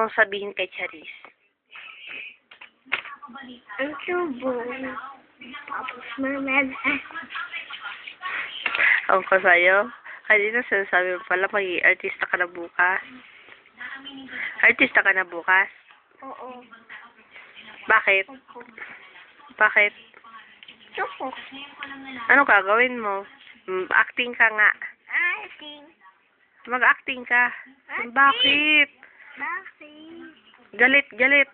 mong sabihin kay Charis? Ang tubo. Tapos mamaya. Ang ko sa'yo? Kanina sinasabi mo pala, mag-artista ka na bukas. Artista ka na bukas? Oo. Bakit? Bakit? Tupo. Ano gagawin mo? Acting ka nga. Acting. Mag-acting ka. Acting. Bakit? Bakit? Galit, galit.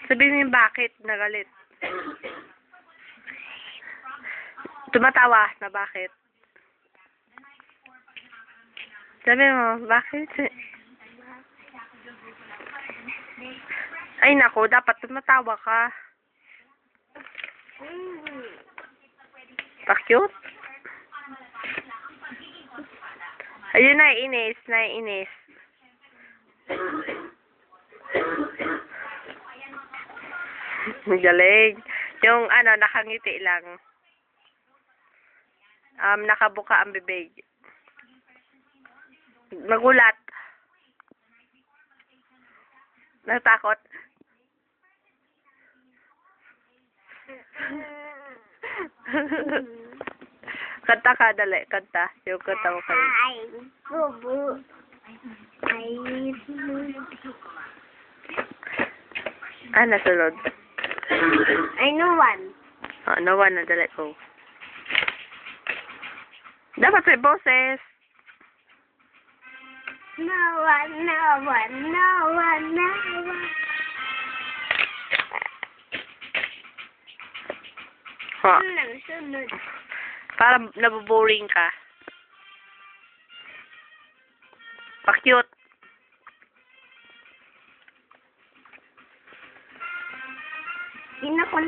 Sabihin mo yung bakit na galit. Tumatawa na bakit. Sabi mo, bakit? Ay nako, dapat tumatawa ka. Pa-cute? Ayun, naiinis, naiinis. Galing. Yung nakangiti lang. Nakabuka ang bibig. Magulat. Natakot. Kanta ka, dali. Kanta. Yung kanta mo kayo. Ay, bubu. Ay, Nasunod. I know one. Nawan na, dali ko. Dapat may boses. No one, no one, no one, no one. Ha. Sunod. Para naboboring ka. Pa-cute. Kinakon.